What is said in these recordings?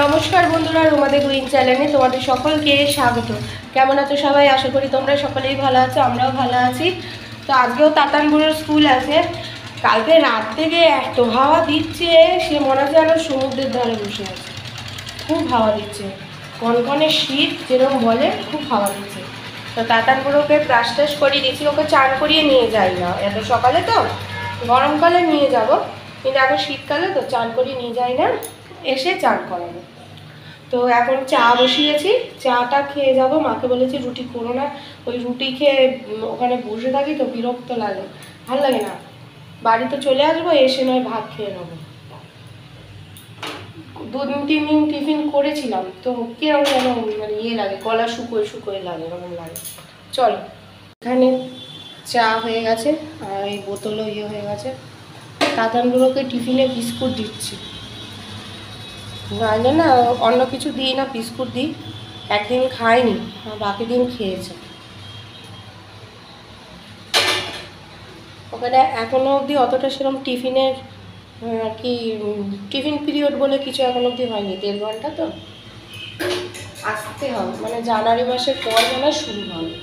নমস্কার বন্ধুরা, রুমাদে কুইন চ্যানেলে তোমাদের সকলকে স্বাগত। কেমন আছো সবাই? আশা করি তোমরা সকলেই ভালো আছো, আমরাও ভালো আছি। তো আজকেও তাতানপুরের স্কুল আছে। কালকে রাত থেকে এত হাওয়া দিচ্ছে, সে মনে হচ্ছে যেন সমুদ্রের ধারে বসে আছে। খুব হাওয়া দিচ্ছে, কনকনে শীত যেরকম বলে, খুব হাওয়া দিচ্ছে। তো তাতানপুরে ওকে ব্রাশ টাশ করিয়ে দিচ্ছি, ওকে চান করিয়ে নিয়ে যাই না এত সকালে, তো গরমকালে নিয়ে যাব, কিন্তু এখন শীতকালে তো চান করিয়ে নিয়ে যাই না, এসে চান করাবো। তো এখন চা বসিয়েছি, চাটা খেয়ে যাব। মাকে বলেছি রুটি করো না, ওই রুটি খেয়ে ওখানে বসে থাকি তো বিরক্ত লাগে, ভালো লাগে না। বাড়ি তো চলে আসবো, এসে নয় ভাত খেয়ে নেবো। 2-3 দিন টিফিন করেছিলাম তো কিরকম যেন মানে ইয়ে লাগে, গলা শুকোয় শুকোয় লাগে, এরকম লাগে। চলো, এখানে চা হয়ে গেছে আর এই বোতলও ইয়ে হয়ে গেছে। তাতানগুলোকে টিফিনে বিস্কুট দিচ্ছি, নাহলে না অন্য কিছু দিই না, বিস্কুট দিই। একদিন খায়নি, বাকি দিন খেয়েছে। ওখানে এখনও অবধি অতটা সেরকম টিফিনের আর কি, টিফিন পিরিয়ড বলে কিছু এখনো অবধি হয়নি। 1.5 ঘন্টা তো আসতে হবে, মানে জানুয়ারি মাসের পর মানে শুরু হবে।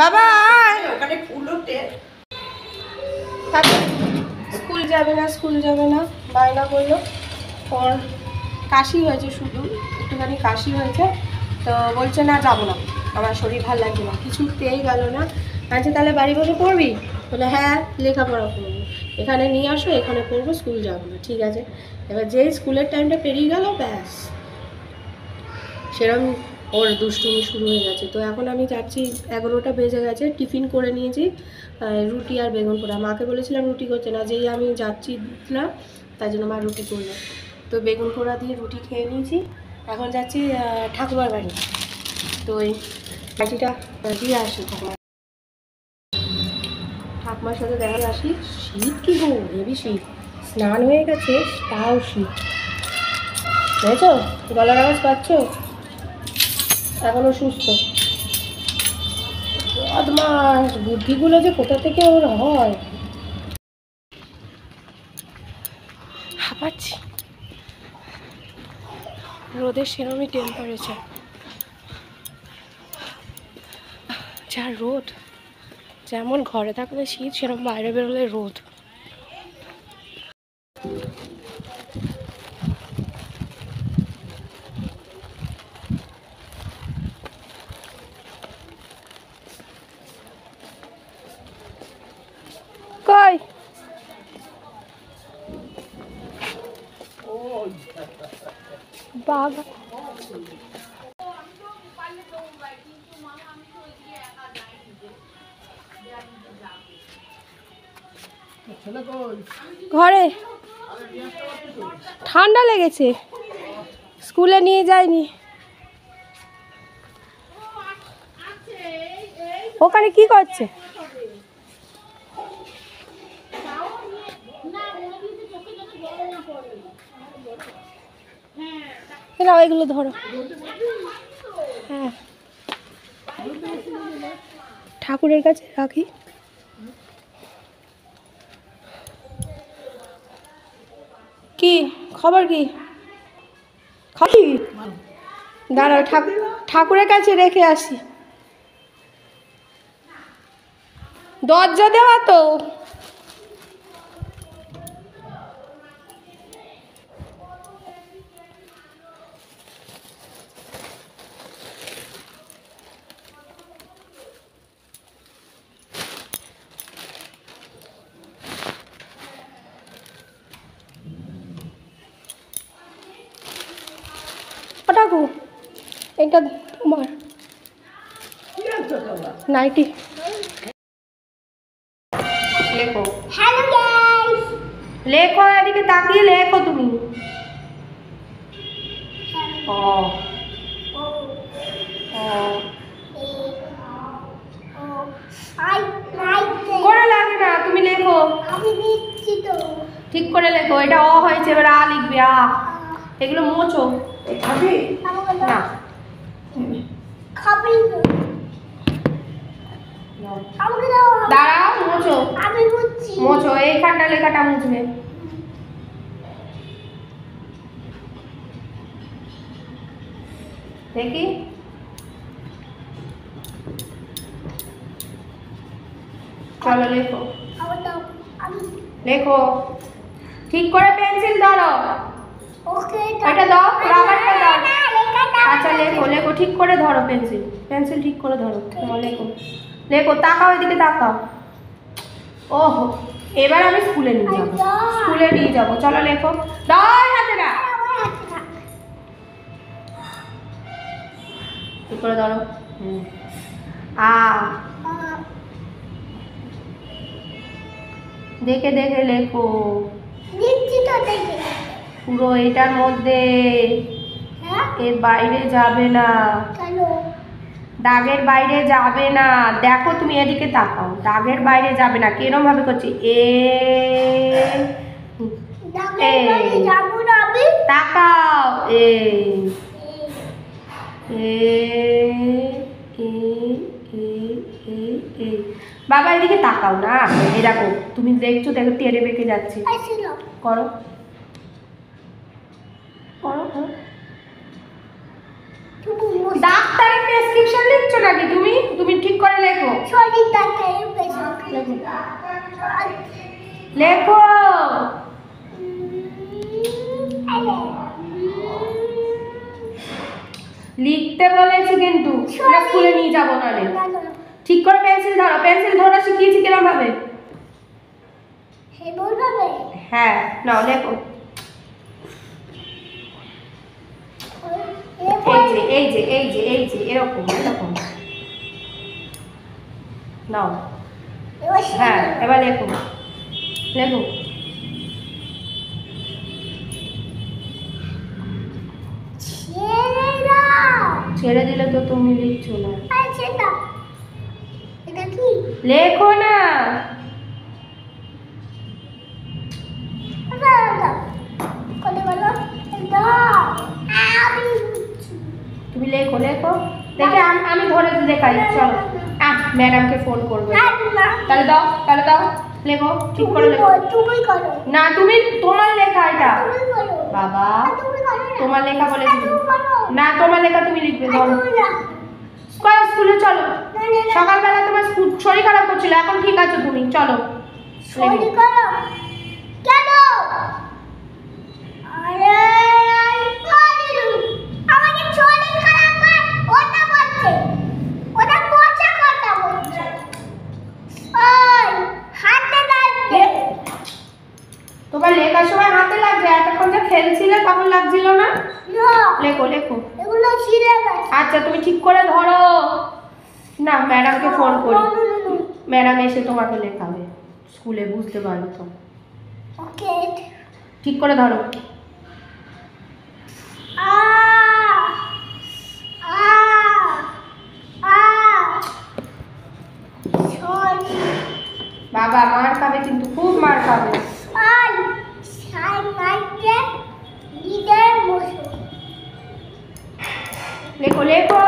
বাবা ওখানে স্কুল যাবে না, স্কুল যাবে না বায়না করলো। ওর কাশি হয়েছে, শুধু একটুখানি কাশি হয়েছে, তো বলছে না যাবো না, আমার শরীর ভালো লাগছে না, কিছুতেই গেল না। আচ্ছা তাহলে বাড়ি বসে পড়বি? বলে হ্যাঁ লেখাপড়া করবো, এখানে নিয়ে আসো, এখানে পড়বো, স্কুল যাবো না। ঠিক আছে, এবার যেই স্কুলের টাইমটা পেরিয়ে গেল ব্যাস সেরকম ওর দুষ্টুমি শুরু হয়ে গেছে। তো এখন আমি যাচ্ছি, 11টা বেজে গেছে, টিফিন করে নিয়েছি রুটি আর বেগুন পোড়া। মাকে বলেছিলাম রুটি করতে না, যেই আমি যাচ্ছি না তাই জন্য মা রুটি করলো। তো বেগুন পোড়া দিয়ে রুটি খেয়ে নিয়েছি। এখন যাচ্ছি ঠাকুমার বাড়ি, তো এই বাটিটা দিয়ে আসি, ঠাকুমার সাথে দেখা আসি। শীত কি গো, হেবি শীত, স্নান হয়ে গেছে তাও শীত, বুঝেছ? গলার আওয়াজ পাচ্ছ? এখনো সুস্থ, বদমাস, বুদ্ধিগুলো যে কোথা থেকে ওর হয়। হাঁপাচ্ছি, রোদের সেরমই টেম্পারেচার, যা রোদ, যেমন ঘরে থাকলে শীত, সেরকম বাইরে বেরোলে রোদ। কই বাবা, ঘরে ঠান্ডা লেগেছে, স্কুলে নিয়ে যায়নি। ওখানে কি করছে? না ওইগুলো ধরো, হ্যাঁ ঠাকুরের কাছে রাখি। কি খবর? কি খাবি? দাঁড়াও, ঠাকুরের কাছে রেখে আসি। দরজা দেওয়া তো, ঠাকু এটা তোমার নাইটি। লেখো, হ্যালো গাইস, লেখো, এদিকে তাকিয়ে লেখো তুমি। ও করে লাগে না, তুমি লেখো, ঠিক করে লেখো। এটা অ হয়েছে, এবার আ লিখবে, আ। এগুলো মোছো, না খাবি মোছো, এইখানটা লেখাটা মুছবে। দেখি চলো লেখো, লেখো ঠিক করে, পেন্সিল ধরো। এটা দাও, রাবারটা দাও। আচ্ছা লেখো, লেখো ঠিক করে ধরো, পেন্সিল পেন্সিল ঠিক করে ধরো। লেখো লেখো, তাকাও এদিকে তাকাও। ওহো, এবার আমি স্কুলে নিয়ে যাবো, স্কুলে নিয়ে যাবো। চলো লেখো, দাও হাতে না, ঠিক করে ধরো। দেখে দেখে লেখো, পুরো এটার মধ্যে, এর বাইরে যাবে না, দাগের বাইরে যাবে না। দেখো তুমি এদিকে তাকাও, দাগের বাইরে যাবে না। কিরম ভাবে করছি, তাকাও, বাবা এদিকে তাকাও না। এই দেখো তুমি দেখছো, দেখো টেরে বেঁকে যাচ্ছে। করো করো, ডাক্তারের প্রেসক্রিপশন লিখছো নাকি তুমি? তুমি ঠিক করে লেখো, লেখো। লিখতে বলেছি কিন্তু, স্কুলে নিয়ে যাবো না। ঠিক করে পেন্সিল ধরো, পেন্সিল ধরা শিখিয়েছি কিরম ভাবে। হ্যাঁ নাও লেখো। এই যে এই যে এই যে এরকম এরকম নাও। হ্যাঁ এবার লেখো, লেখো। ছেড়ে দিলে তো তুমি লিখছো না, লেখো না। তুমি লেখো, লেখো দেখে আমি ধরে দেখাই। চলো ম্যাডামকে ফোন করবে। তাহলে দাও, তাহলে দাও, লেখো ঠিক করে লেখো। না তুমি, তোমার লেখা এটা বাবা, তোমার লেখা বলেছি না, তোমার লেখা তুমি লিখবে। ধরো স্কুলে চলো, সকালবেলা তোমার শরীর খারাপ করছিল, এখন ঠিক আছে তুমি। চলো তোমার লেখার সময় হাতে লাগবে, এতক্ষণ যে খেলছিলে তখন লাগছিল না? লেখো লেখো। আচ্ছা তুমি ঠিক করে ধরো না, ম্যাডামকে ফোন করি, ম্যাডাম এসে তোমাকে লেখাবে স্কুলে, বুঝতে পারবে তো। ঠিক করে ধরো। বাবা মার খাবে কিন্তু, খুব মার খাবে। লেখো লেখো,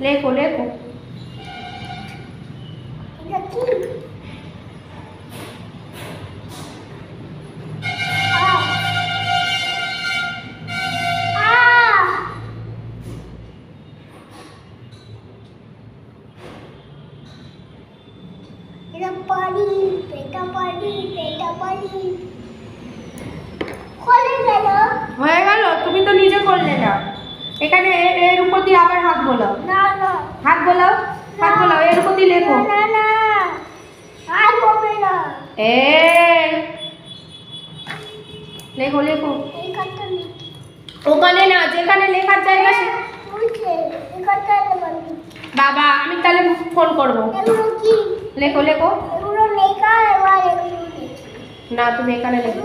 লেখো লেখো। হয়ে গেল, তুমি তো নিজে করলে না। এখানে এর উপর দিয়ে আবার হাত বোলাও, হাত বোলাও, হাত বোলাও, এর উপর দিয়ে লেখো। লেখো লেখো, ওখানে না, যেখানে লেখার জায়গা। বাবা আমি তাহলে ফোন করবো। লেখো লেখো, না তুমি এখানে লেখো,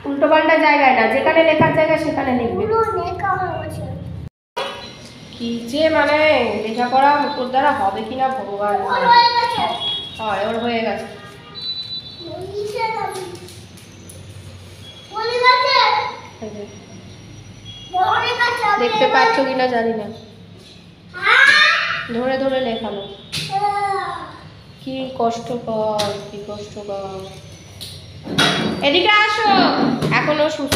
উল্টো পাল্টা জায়গায় না, যেখানে লেখার জায়গা সেখানে লিখবে। কি যে মানে লেখাপড়া ওর দ্বারা হবে কিনা ভগবান। হয়, ওর হয়ে গেছে। দেখতে পাচ্ছ কিনা জানি না। ধরে ধরে লেখানো কি কষ্টকর, কি কষ্টকর। এদিকে আসো, এখনো সুস্থ।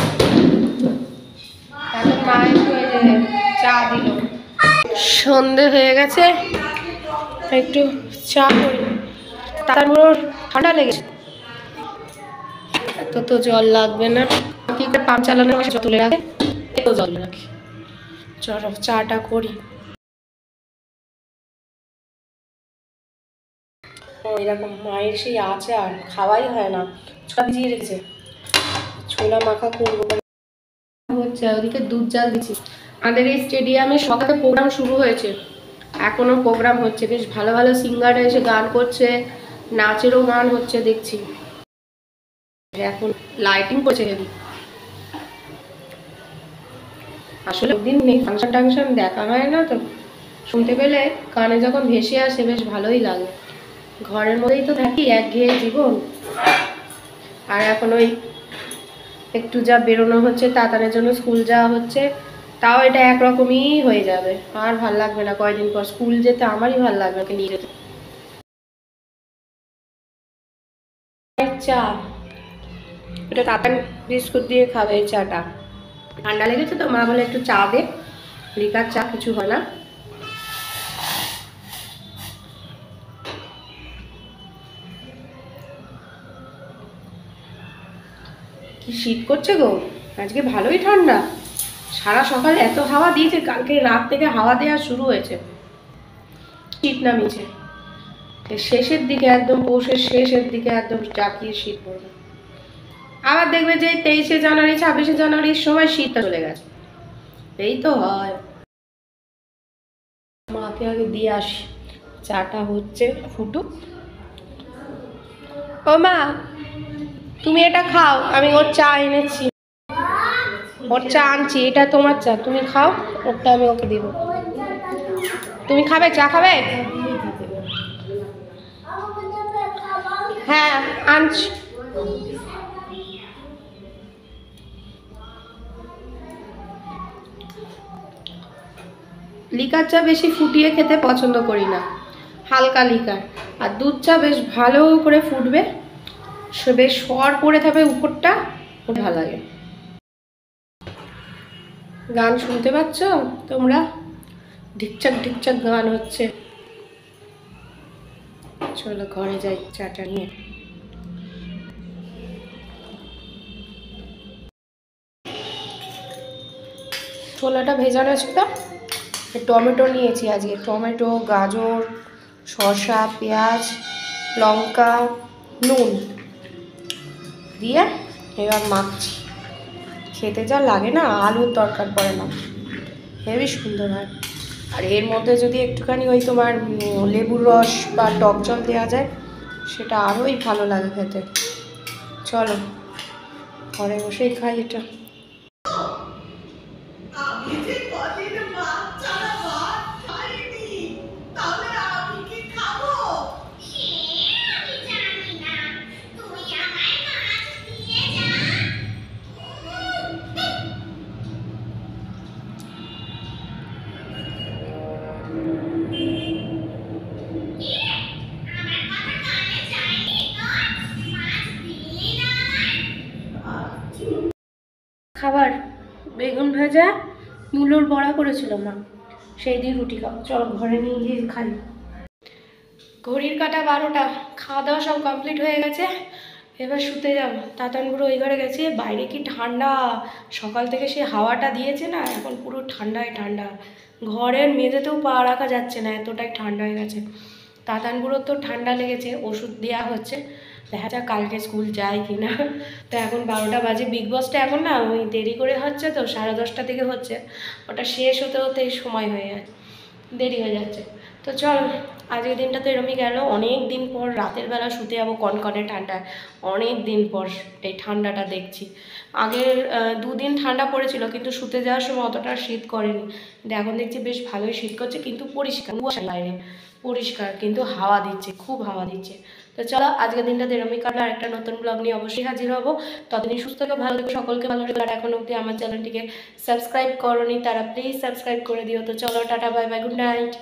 এখন মা একটু চা দিল, সন্ধে হয়ে গেছে, একটু চা করি। তার ঠান্ডা লেগেছে, এত তো জল লাগবে না, কি করে পাম্প চালানো তুলে রাখে, এত জল রাখি। চলো চাটা করি। এরকম মায়ের সেই আচার খাওয়াই হয় না, ছোলা ভিজিয়ে রেখেছে, ছোলা মাখা করবো হচ্ছে। ওদিকে দুধ জাল দিচ্ছি। আমাদের এই স্টেডিয়ামে সকালে প্রোগ্রাম শুরু হয়েছে, এখনো প্রোগ্রাম হচ্ছে, বেশ ভালো ভালো সিঙ্গাররা এসে গান করছে, নাচেরও গান হচ্ছে দেখছি। এখন লাইটিং করছে হেভি। আসলে দিন নেই, ফাংশন টাংশন দেখা হয় না তো, শুনতে পেলে কানে যখন ভেসে আসে বেশ ভালোই লাগে। ঘরের মধ্যেই তো থাকি, একঘেয়ে জীবন। আর এখন ওই একটু যা বেরোনো হচ্ছে, তাড়াতাড়ির জন্য স্কুল যাওয়া হচ্ছে, তাও এটা একরকমই হয়ে যাবে, আর ভাল লাগবে না কয়দিন পর স্কুল যেতে। আমারই ভাল লাগবে ওকে নিয়ে যেতে। চা, এটা তাতান বিস্কুট দিয়ে খাবে এই চাটা। ঠান্ডা লেগেছে তো, মা বলে একটু চা দে, লিকার চা কিছু হয় না। কি শীত করছে গো, আজকে ভালোই ঠান্ডা। সারা সকাল এত হাওয়া দিয়েছে, কালকে রাত থেকে হাওয়া দেওয়া শুরু হয়েছে, শীত নামিয়েছে। শেষের দিকে একদম পৌষের শেষের দিকে একদম জাকিয়ে শীত পড়বে। আবার দেখবে যে 23শে জানুয়ারি 26শে জানুয়ারির সময় শীতটা চলে গেছে। এই তো হয়। মাকে আগে দিয়ে আসি, চাটা হচ্ছে, ফুটুক। ও মা, তুমি এটা খাও, আমি ওর চা এনেছি, ওর চা আনছি, এটা তোমার চা, তুমি খাও, ওরটা আমি ওকে দিব। তুমি খাবে, চা খাবে? হ্যাঁ আনছি। লিকার চা বেশি ফুটিয়ে খেতে পছন্দ করি না, হালকা লিকার। আর দুধ চা বেশ ভালো করে ফুটবে, বেশ সর পড়ে থাকবে উপরটা, ভালো লাগে। গান শুনতে পাচ্ছ তোমরা? ঢিকচাক ঢিকচাক গান হচ্ছে। চলো ঘরে যাই চাটা নিয়ে। ছোলাটা ভেজানো ছিল, টমেটো নিয়েছি আজকে, টমেটো, গাজর, শসা, পেঁয়াজ, লঙ্কা, নুন দিয়ে এবার মাখছি। খেতে যা লাগে না, আলুর দরকার পড়ে না, হেবি সুন্দর হয়। আর এর মধ্যে যদি একটুখানি ওই তোমার লেবুর রস বা টক জল দেওয়া যায়, সেটা আরোই ভালো লাগে খেতে। চলো ঘরে বসেই খাই এটা। খাবার বেগুন ভাজা, মূলোর বড়া করেছিল মা, সেই দিয়ে রুটি খাবো। চলো ঘরে নিয়ে গিয়ে খাই। ঘড়ির কাটা 12টা, খাওয়া দাওয়া সব কমপ্লিট হয়ে গেছে, এবার শুতে যাবো। তাতানগুলো ওই ঘরে গেছে, বাইরে কি ঠান্ডা, সকাল থেকে সে হাওয়াটা দিয়েছে না, এখন পুরো ঠান্ডায় ঠান্ডা, ঘরের মেঝেতেও পা রাখা যাচ্ছে না, এতটাই ঠান্ডা হয়ে গেছে। তাতানগুলোর তো ঠান্ডা লেগেছে, ওষুধ দেওয়া হচ্ছে, দেখা যাক কালকে স্কুল যায় কি না। তো এখন 12টা বাজে, বিগ বসটা এখন না ওই দেরি করে হচ্ছে তো, 10:30 থেকে হচ্ছে, ওটা শেষ হতে হতে সময় হয়ে যাচ্ছে, দেরি হয়ে যাচ্ছে। তো চল আজকের দিনটা তো এরমই গেল। অনেক দিন পর রাতের বেলা শুতে যাবো কনকনে ঠান্ডায়, অনেক দিন পর এই ঠান্ডাটা দেখছি। আগের 2 দিন ঠান্ডা পড়েছিল, কিন্তু শুতে যাওয়ার সময় অতটা শীত করেনি, কিন্তু এখন দেখছি বেশ ভালোই শীত করছে, কিন্তু পরিষ্কার বাইরে, পরিষ্কার, কিন্তু হাওয়া দিচ্ছে, খুব হাওয়া দিচ্ছে। তো চলো আজকের দিনটা এরমই কাটলো, আর একটা নতুন ব্লগ নিয়ে অবশ্যই হাজির হবো। ততদিন সুস্থ থেকো, ভালো থেকো, সকলকে ভালো রেখো। আর এখন অবধি আমার চ্যানেলটিকে সাবস্ক্রাইব করোনি তারা প্লিজ সাবস্ক্রাইব করে দিও। তো চলো tata, bye bye, good night.